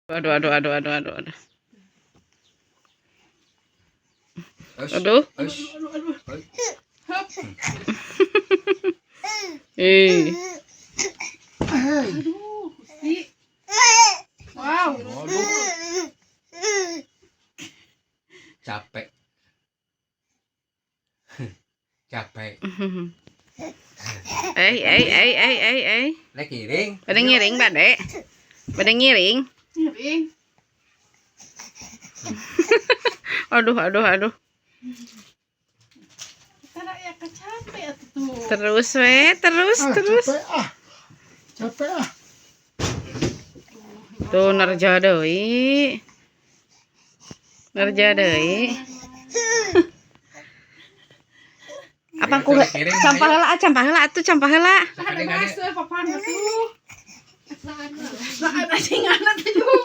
Aduh, aduh, aduh, aduh, aduh, aduh. Aduh. Eh. Wow. Capek. Capek. Lagi ngiring. Pada ngiring, Dek. Pada ngiring. Ngiring. Aduh, aduh, aduh. Kita ya capek tuh. Terus, terus. Capek ah. Tuh nerja deui. Nerja deui. Apa ku campah heula atuh campah heula. Ada bahasa papan tuh. Ada singana tuh.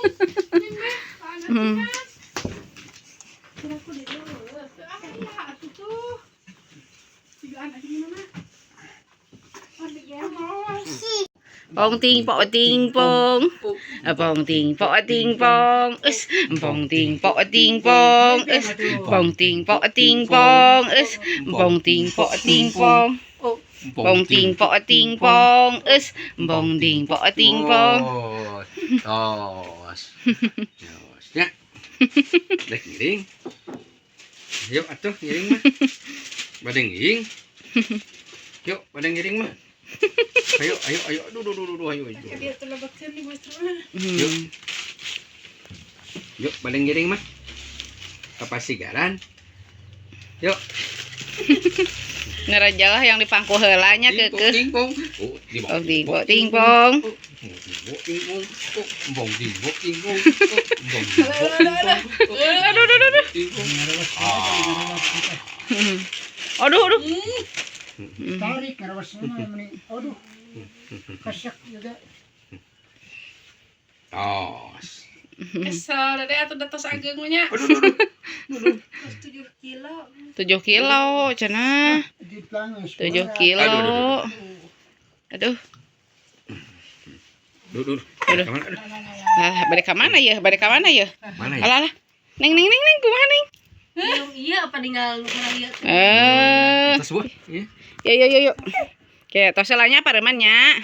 Pong ting po ting pong. Pong ting po ting pong. Pong ting po ting pong. Pong ting po ting pong. Pong ting po ting pong. Pong ting po ting pong. Pong ting po ting pong. Tos. Ya. Lagi ngiring. Yuk atuh ngiring mah. Badeng ngiring. Yuk badeng ngiring mah. Ayo, ayo, ayo. Dia terlebatkan di bawah. Yuk. Yuk badeng ngiring mah. Ke Pasigaran. Yuk. Ngerajalah yang dipangku heulanya keukeuh. Tingpong. Pong ting po ting pong. Aduh, aduh. Tarik ngerawasnya meni. Aduh. Kasyak juga. Tos. Kesel deh atuh datos ageng nya. 7 kilo. 7 kilo cenah. 7 kilo. Aduh. Aduh. Balik ke mana ya? Balik ke mana ya? Mana ya? Alah. Neng kumaha neng? Iya apa tinggal lagi. Atas buah. Yuk. Oke, tos selanya paremannya.